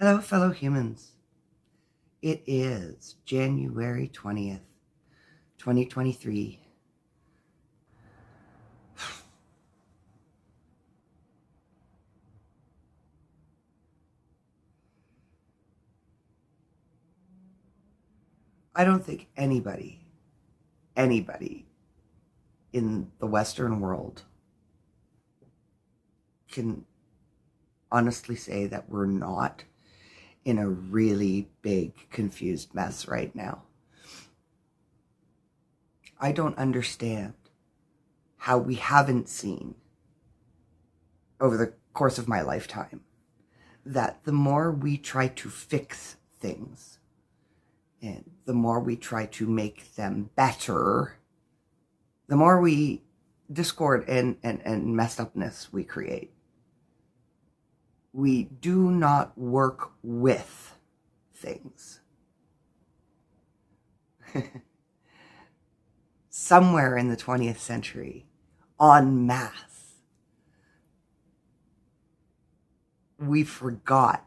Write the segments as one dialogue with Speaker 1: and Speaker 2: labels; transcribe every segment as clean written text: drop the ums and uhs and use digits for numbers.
Speaker 1: Hello, fellow humans. It is January 20th, 2023. I don't think anybody in the Western world can honestly say that we're not in a really big, confused mess right now. I don't understand how we haven't seen over the course of my lifetime that the more we try to fix things and the more we try to make them better, the more discord and messed upness we create. We do not work with things. Somewhere in the 20th century, en masse, we forgot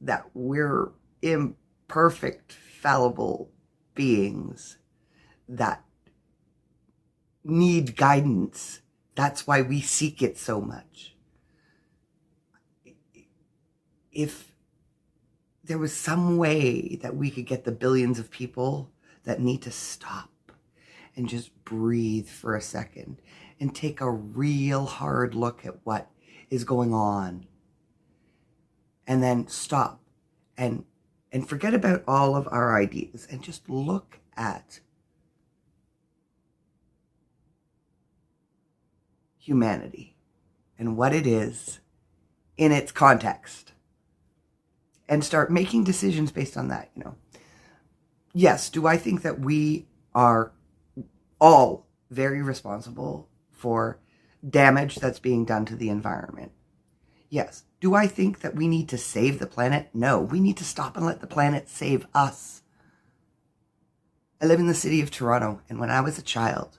Speaker 1: that we're imperfect, fallible beings that need guidance. That's why we seek it so much. If there was some way that we could get the billions of people that need to stop and just breathe for a second and take a real hard look at what is going on, and then stop and forget about all of our ideas and just look at humanity and what it is in its context, and start making decisions based on that. Yes, do I think that we are all very responsible for damage that's being done to the environment? Yes. Do I think that we need to save the planet? No, we need to stop and let the planet save us. I live in the city of Toronto, and when I was a child,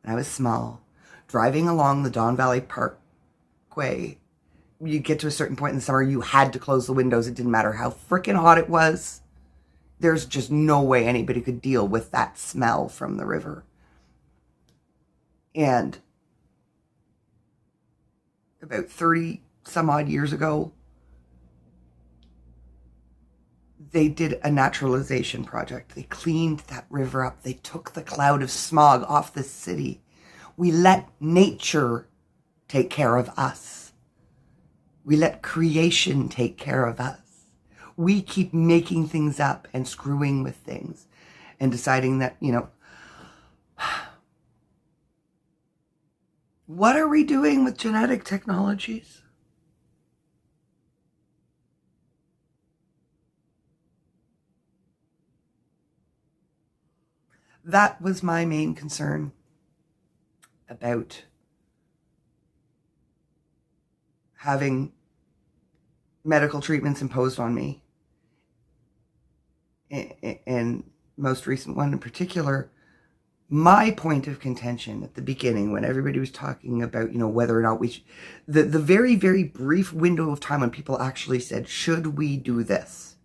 Speaker 1: when I was small, driving along the Don Valley Parkway, you get to a certain point in the summer, you had to close the windows. It didn't matter how freaking hot it was. There's just no way anybody could deal with that smell from the river. And about 30 some odd years ago, they did a naturalization project. They cleaned that river up. They took the cloud of smog off the city. We let nature take care of us. We let creation take care of us. We keep making things up and screwing with things and deciding that, what are we doing with genetic technologies? That was my main concern about having medical treatments imposed on me, and most recent one in particular. My point of contention at the beginning, when everybody was talking about, whether or not the very, very brief window of time when people actually said, should we do this?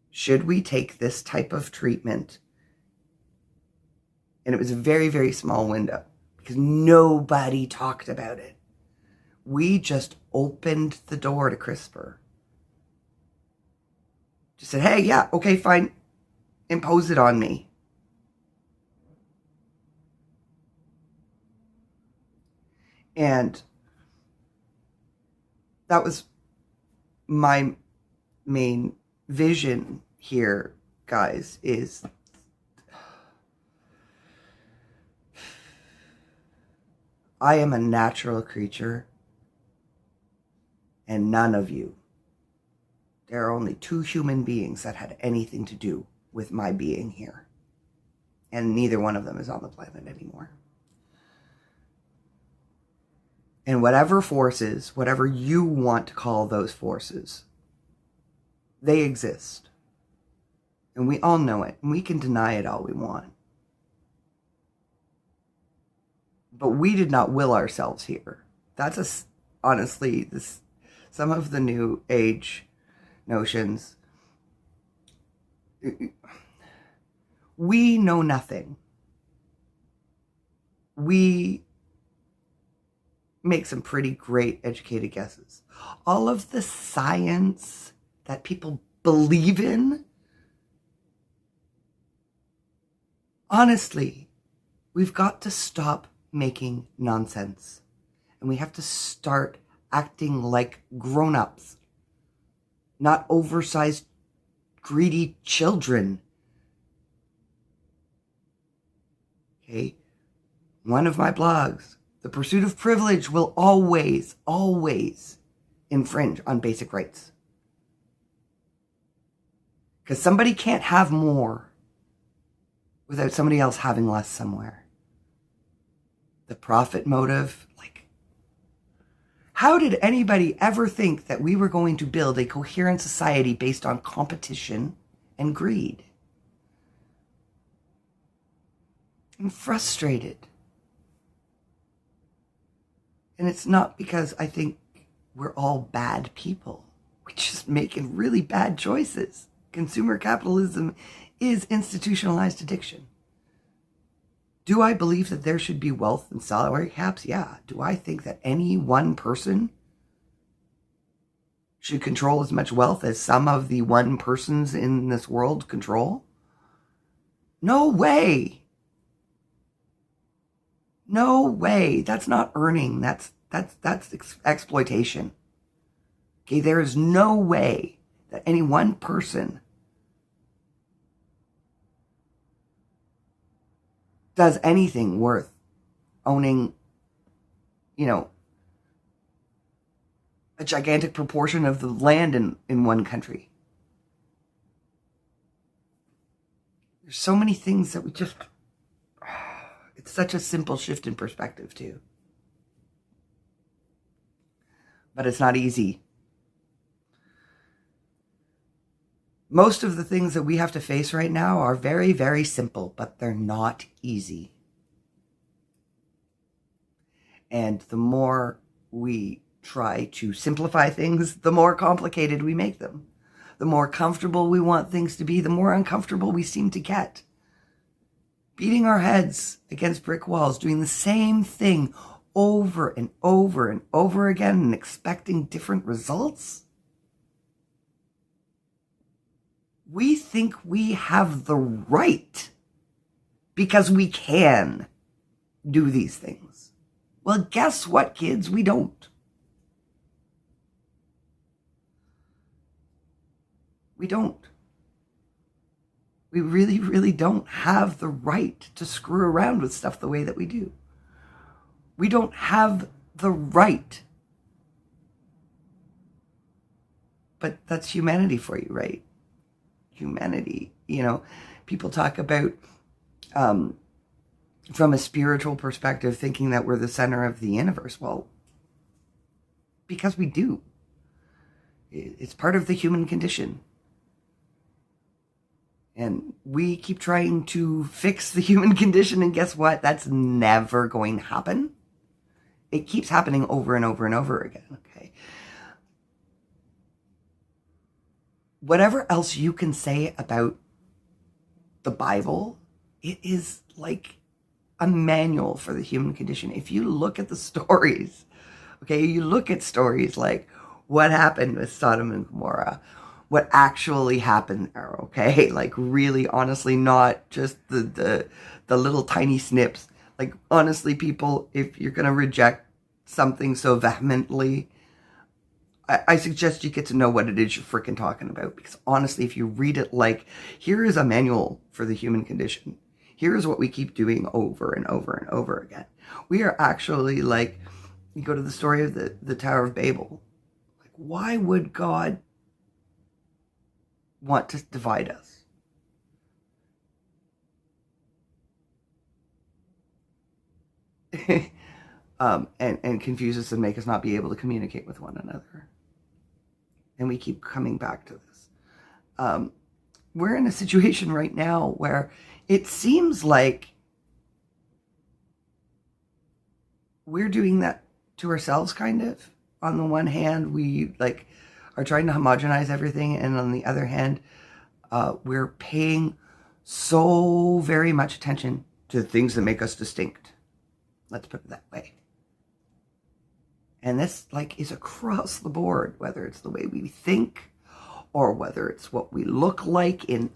Speaker 1: Should we take this type of treatment? And it was a very, very small window because nobody talked about it. We just opened the door to CRISPR. Just said, hey, yeah, okay, fine. Impose it on me. And that was my main vision here, guys, is I am a natural creature, and none of you. There are only 2 human beings that had anything to do with my being here. And neither one of them is on the planet anymore. And whatever forces, whatever you want to call those forces, they exist. And we all know it. And we can deny it all we want. But we did not will ourselves here. That's honestly, some of the new age notions. We know nothing. We make some pretty great educated guesses. All of the science that people believe in, honestly, we've got to stop making nonsense. And we have to start acting like grown-ups, not oversized, greedy children. Okay? One of my blogs, the pursuit of privilege will always, always infringe on basic rights. Because somebody can't have more without somebody else having less somewhere. The profit motive, like, how did anybody ever think that we were going to build a coherent society based on competition and greed? I'm frustrated. And it's not because I think we're all bad people. We're just making really bad choices. Consumer capitalism is institutionalized addiction. Do I believe that there should be wealth and salary caps? Yeah. Do I think that any one person should control as much wealth as some of the one persons in this world control? No way. No way. That's not earning. That's exploitation. Okay, there is no way that any one person does anything worth owning, a gigantic proportion of the land in one country. There's so many things that we just... It's such a simple shift in perspective, too. But it's not easy. Most of the things that we have to face right now are very, very simple, but they're not easy. And the more we try to simplify things, the more complicated we make them. The more comfortable we want things to be, the more uncomfortable we seem to get. Beating our heads against brick walls, doing the same thing over and over and over again and expecting different results. We think we have the right because we can do these things. Well, guess what, kids? We don't. We don't. We really, really don't have the right to screw around with stuff the way that we do. We don't have the right. But that's humanity for you, right? Humanity. People talk about, from a spiritual perspective, thinking that we're the center of the universe. Well, because we do. It's part of the human condition. And we keep trying to fix the human condition, and guess what? That's never going to happen. It keeps happening over and over and over again, okay? Whatever else you can say about the Bible, it is like a manual for the human condition. If you look at the stories, okay, you look at stories like what happened with Sodom and Gomorrah, what actually happened there, okay? Like really, honestly, not just the little tiny snips. Like honestly, people, if you're going to reject something so vehemently, I suggest you get to know what it is you're freaking talking about. Because honestly, if you read it like, here is a manual for the human condition. Here is what we keep doing over and over and over again. We are actually like, you go to the story of the Tower of Babel. Like, why would God want to divide us? And confuse us and make us not be able to communicate with one another. And we keep coming back to this. We're in a situation right now where it seems like we're doing that to ourselves, kind of. On the one hand, we like are trying to homogenize everything, and on the other hand, we're paying so very much attention to things that make us distinct. Let's put it that way. And this is across the board, whether it's the way we think or whether it's what we look like in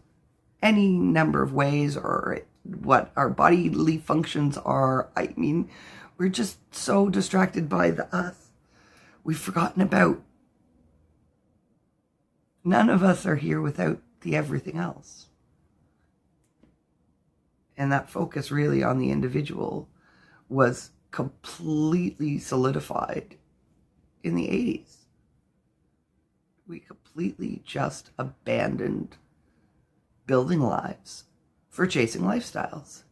Speaker 1: any number of ways or what our bodily functions are. I mean, we're just so distracted by the us. We've forgotten about none of us are here without the everything else. And that focus really on the individual was completely solidified in the 80s. We completely just abandoned building lives for chasing lifestyles.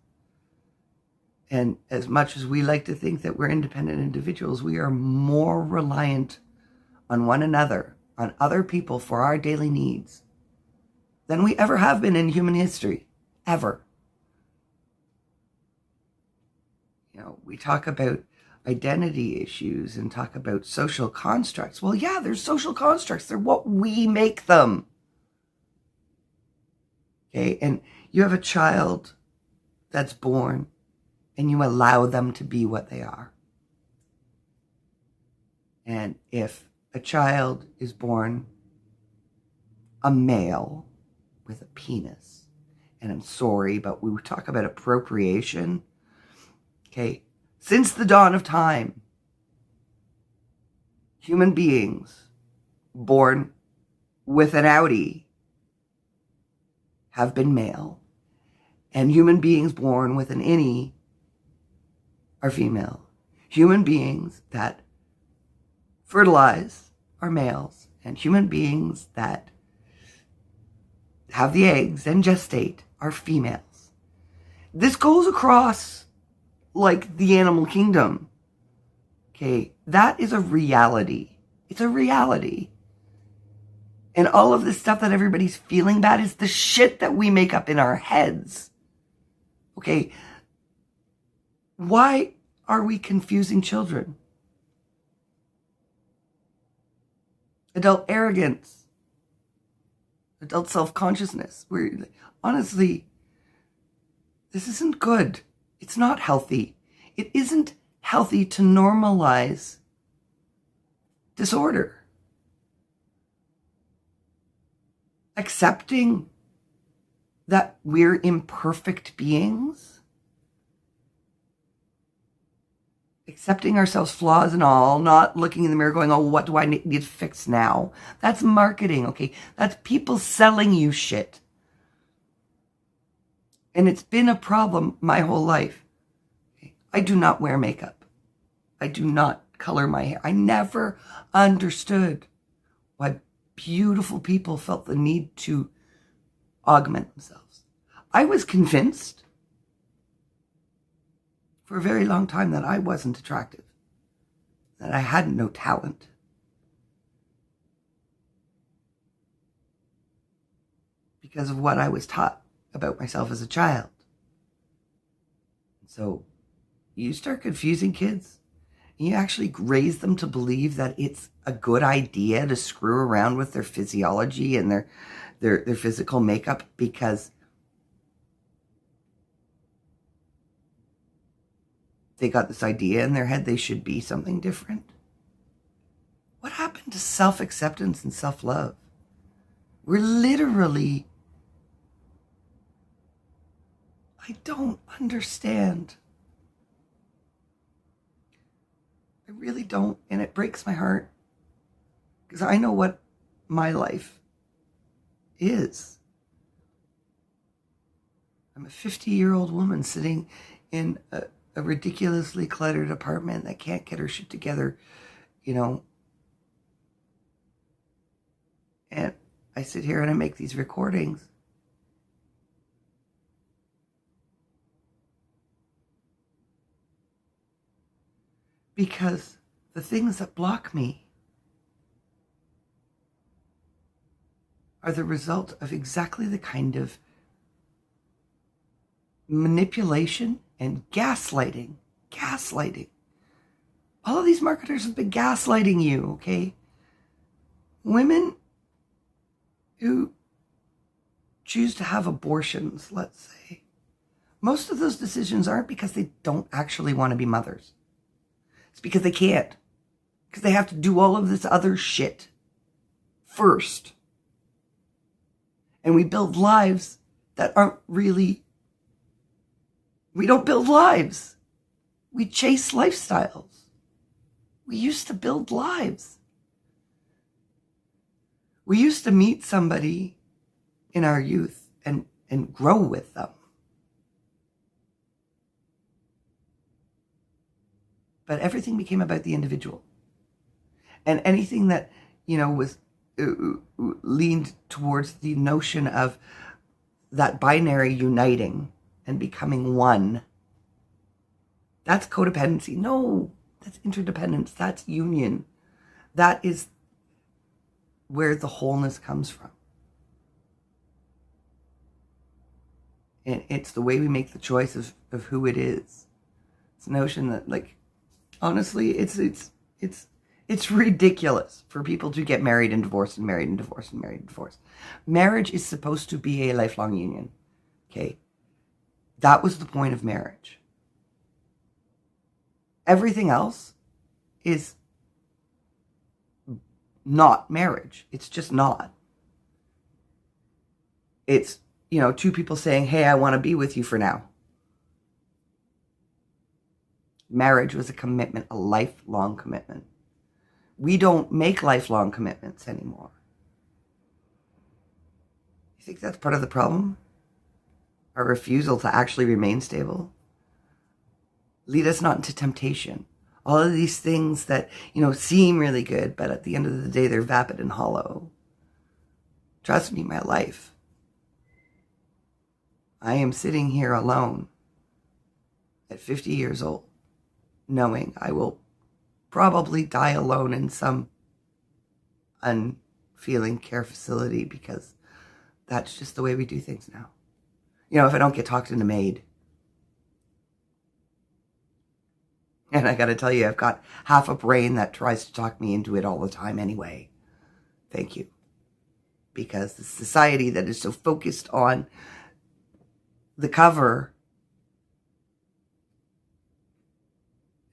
Speaker 1: And as much as we like to think that we're independent individuals, we are more reliant on one another, on other people for our daily needs than we ever have been in human history, ever. We talk about identity issues and talk about social constructs. Well, yeah, there's social constructs. They're what we make them. Okay, and you have a child that's born and you allow them to be what they are. And if a child is born a male with a penis, and I'm sorry, but we would talk about appropriation. Okay, since the dawn of time, human beings born with an outie have been male, and human beings born with an innie are female. Human beings that fertilize are males, and human beings that have the eggs and gestate are females. This goes across like the animal kingdom. Okay, that is a reality. It's a reality. And all of this stuff that everybody's feeling bad is the shit that we make up in our heads. Okay, why are we confusing children? Adult arrogance, adult self-consciousness. Honestly, this isn't good. It's not healthy. It isn't healthy to normalize disorder. Accepting that we're imperfect beings, accepting ourselves flaws and all, not looking in the mirror going, oh, what do I need to fix now? That's marketing, okay? That's people selling you shit. And it's been a problem my whole life. I do not wear makeup. I do not color my hair. I never understood why beautiful people felt the need to augment themselves. I was convinced for a very long time that I wasn't attractive, that I had no talent. Because of what I was taught about myself as a child. So you start confusing kids, and you actually raise them to believe that it's a good idea to screw around with their physiology and their physical makeup because they got this idea in their head they should be something different. What happened to self-acceptance and self-love? We're literally... I don't understand. I really don't, and it breaks my heart because I know what my life is. I'm a 50-year-old woman sitting in a ridiculously cluttered apartment that can't get her shit together, and I sit here and I make these recordings. Because the things that block me are the result of exactly the kind of manipulation and gaslighting. Gaslighting. All of these marketers have been gaslighting you, okay? Women who choose to have abortions, let's say, most of those decisions aren't because they don't actually want to be mothers. It's because they can't. Because they have to do all of this other shit first. And we build lives that aren't really... We don't build lives. We chase lifestyles. We used to build lives. We used to meet somebody in our youth and grow with them. But everything became about the individual. And anything that, was leaned towards the notion of that binary uniting and becoming one, that's codependency. No, that's interdependence. That's union. That is where the wholeness comes from. And it's the way we make the choice of who it is. It's a notion that, like, honestly, it's ridiculous for people to get married and divorced and married and divorced and married and divorced. Marriage is supposed to be a lifelong union. Okay? That was the point of marriage. Everything else is not marriage. It's just not. It's, two people saying, hey, I want to be with you for now. Marriage was a commitment, a lifelong commitment. We don't make lifelong commitments anymore. You think that's part of the problem? Our refusal to actually remain stable? Lead us not into temptation. All of these things that, seem really good, but at the end of the day, they're vapid and hollow. Trust me, my life. I am sitting here alone at 50 years old, knowing I will probably die alone in some unfeeling care facility, because that's just the way we do things now. If I don't get talked into maid. And I got to tell you, I've got half a brain that tries to talk me into it all the time anyway. Thank you. Because the society that is so focused on the cover,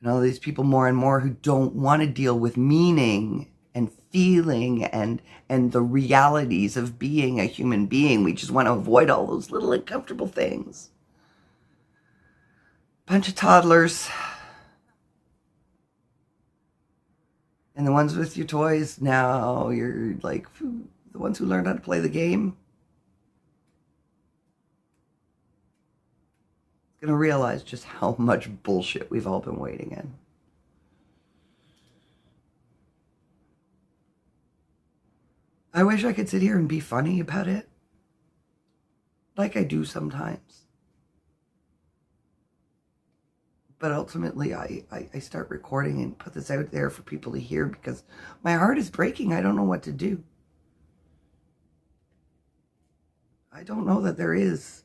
Speaker 1: and all these people more and more who don't want to deal with meaning and feeling and the realities of being a human being. We just want to avoid all those little uncomfortable things. Bunch of toddlers. And the ones with your toys, now you're like the ones who learned how to play the game. Going to realize just how much bullshit we've all been waiting in. I wish I could sit here and be funny about it, like I do sometimes. But ultimately, I start recording and put this out there for people to hear, because my heart is breaking. I don't know what to do. I don't know that there is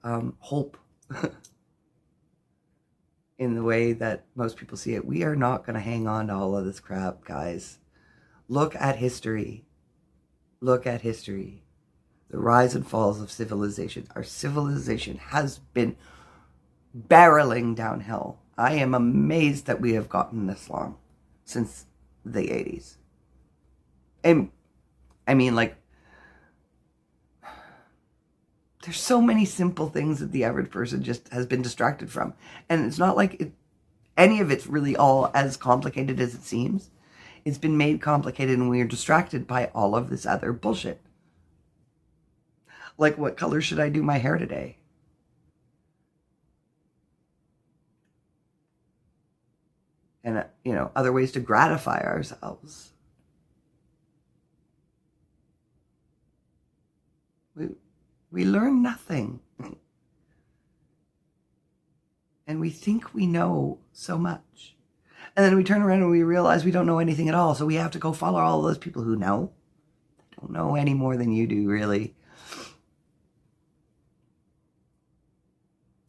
Speaker 1: hope in the way that most people see it. We are not going to hang on to all of this crap, guys. Look at history. Look at history. The rise and falls of civilization. Our civilization has been barreling downhill. I am amazed that we have gotten this long since the 80s. And I mean, like, there's so many simple things that the average person just has been distracted from. And it's not like any of it's really all as complicated as it seems. It's been made complicated, and we are distracted by all of this other bullshit. Like, what color should I do my hair today? And, other ways to gratify ourselves. We learn nothing. And we think we know so much. And then we turn around and we realize we don't know anything at all. So we have to go follow all those people who know. They don't know any more than you do, really.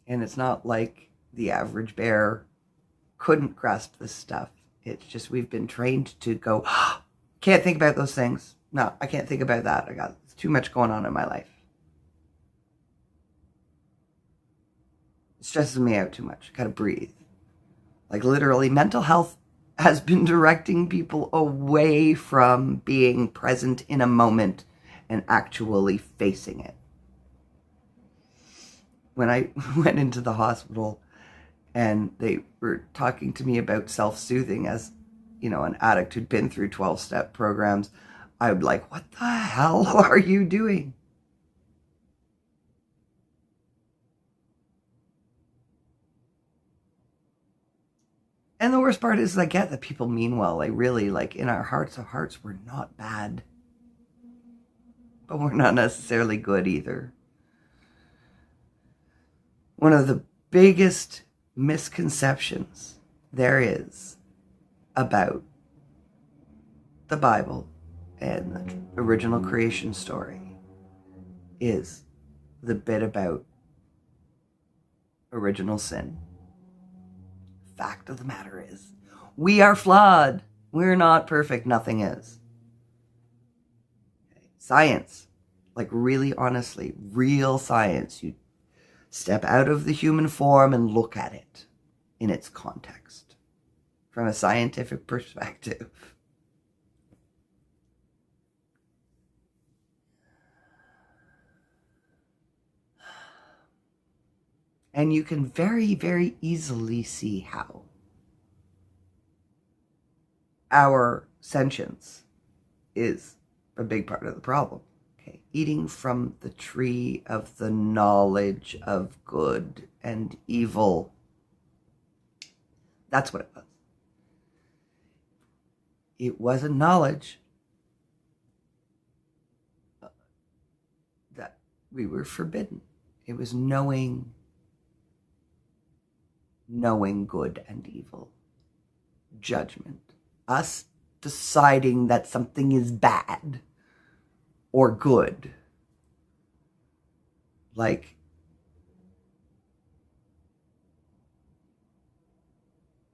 Speaker 1: And it's not like the average bear couldn't grasp this stuff. It's just we've been trained to go, Can't think about those things. No, I can't think about that. I got too much going on in my life. It stresses me out too much. I gotta breathe. Like literally, mental health has been directing people away from being present in a moment and actually facing it. When I went into the hospital and they were talking to me about self-soothing as, an addict who'd been through 12-step programs, I would be like, what the hell are you doing? And the worst part is I get that people mean well. They really, in our hearts of hearts, we're not bad. But we're not necessarily good either. One of the biggest misconceptions there is about the Bible and the original creation story is the bit about original sin. Fact of the matter is, we are flawed. We're not perfect. Nothing is. Science, really honestly, real science, you step out of the human form and look at it in its context from a scientific perspective. And you can very, very easily see how our sentience is a big part of the problem. Okay, eating from the tree of the knowledge of good and evil. That's what it was. It wasn't knowledge that we were forbidden. It was knowing good and evil. Judgment. Us deciding that something is bad or good. Like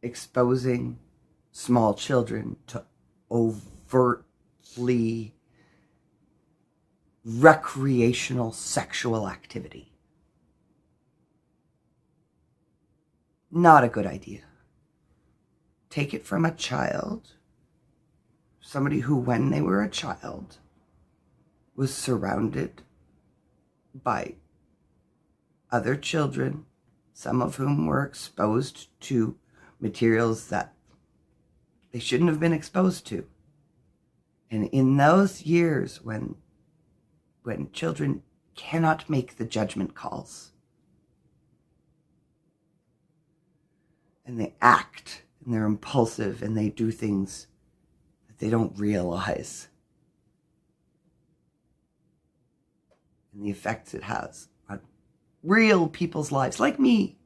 Speaker 1: exposing small children to overtly recreational sexual activity. Not a good idea. Take it from a child, somebody who, when they were a child, was surrounded by other children, some of whom were exposed to materials that they shouldn't have been exposed to. And in those years when children cannot make the judgment calls, and they act, and they're impulsive, and they do things that they don't realize, and the effects it has on real people's lives, like me.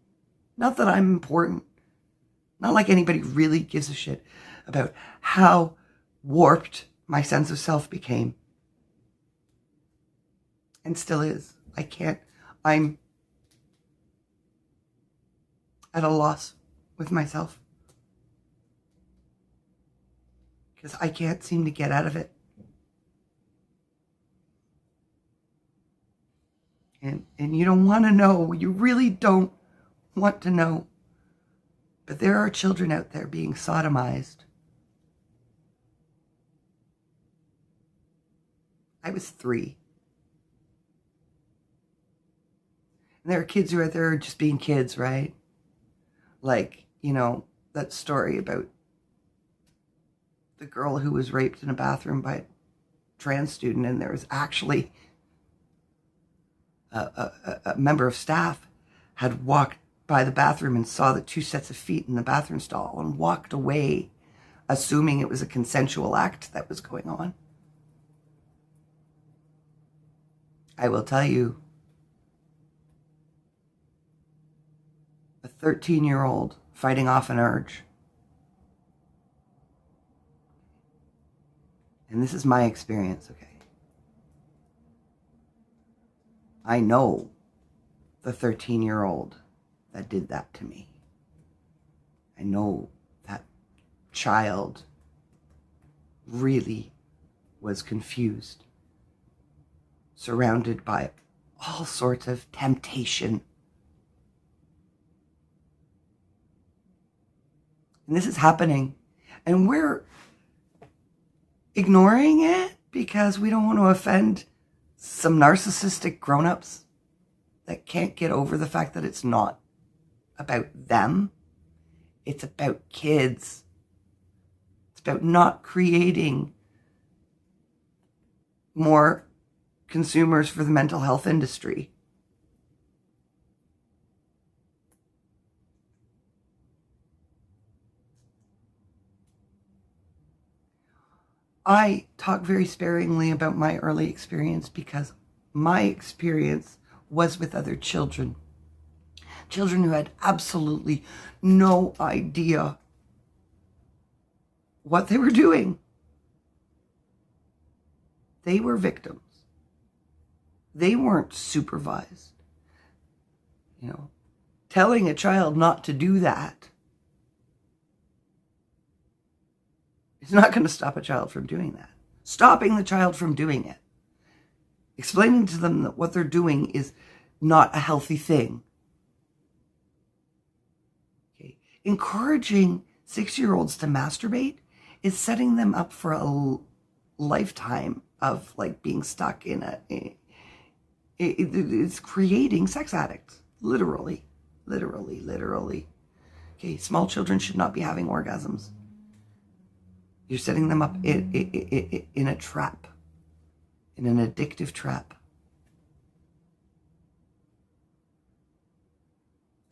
Speaker 1: Not that I'm important. Not like anybody really gives a shit about how warped my sense of self became. And still is. I'm at a loss with myself. Because I can't seem to get out of it. And you don't want to know. You really don't want to know. But there are children out there being sodomized. I was 3. And there are kids who are out there just being kids, right? Like, that story about the girl who was raped in a bathroom by a trans student, and there was actually a member of staff had walked by the bathroom and saw the 2 sets of feet in the bathroom stall and walked away, assuming it was a consensual act that was going on. I will tell you, a 13-year-old fighting off an urge. And this is my experience, okay? I know the 13-year-old that did that to me. I know that child really was confused, surrounded by all sorts of temptation. And this is happening, and we're ignoring it because we don't want to offend some narcissistic grown-ups that can't get over the fact that it's not about them. It's about kids. It's about not creating more consumers for the mental health industry. I talk very sparingly about my early experience because my experience was with other children. Children who had absolutely no idea what they were doing. They were victims. They weren't supervised. Telling a child not to do that is not going to stop a child from doing that. Stopping the child from doing it, explaining to them that what they're doing is not a healthy thing. Okay. Encouraging 6-year-olds to masturbate is setting them up for a lifetime of being stuck in it's creating sex addicts. Literally. Okay, small children should not be having orgasms. You're setting them up in a trap, in an addictive trap.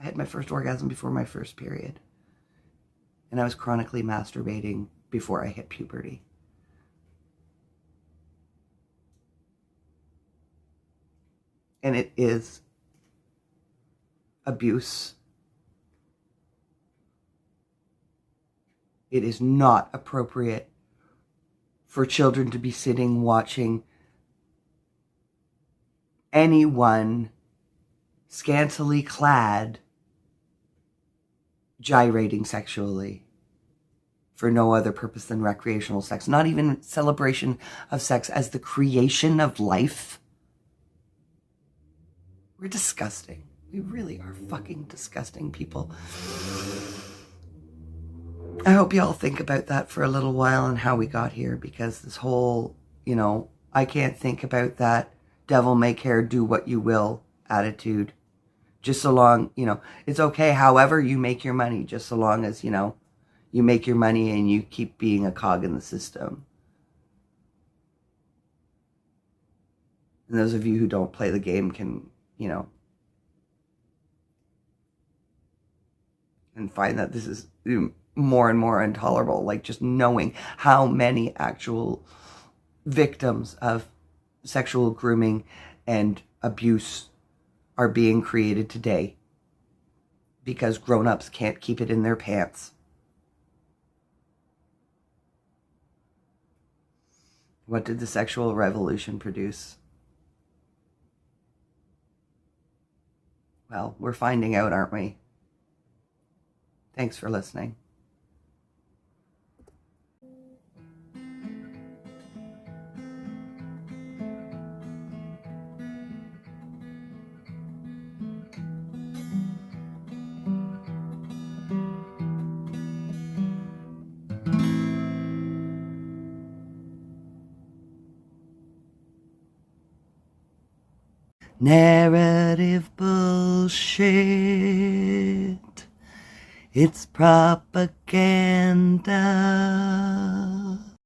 Speaker 1: I had my first orgasm before my first period, and I was chronically masturbating before I hit puberty. And it is abuse. It is not appropriate for children to be sitting watching anyone scantily clad gyrating sexually for no other purpose than recreational sex, not even celebration of sex as the creation of life. We're disgusting. We really are fucking disgusting people. I hope y'all think about that for a little while and how we got here, because this whole, I can't think about that devil may care, do what you will attitude. Just so long, it's okay however you make your money, just so long as, you make your money and you keep being a cog in the system. And those of you who don't play the game can, and find that this is more and more intolerable, just knowing how many actual victims of sexual grooming and abuse are being created today because grown-ups can't keep it in their pants. What did the sexual revolution produce? Well, we're finding out, aren't we? Thanks for listening. Narrative bullshit. It's propaganda.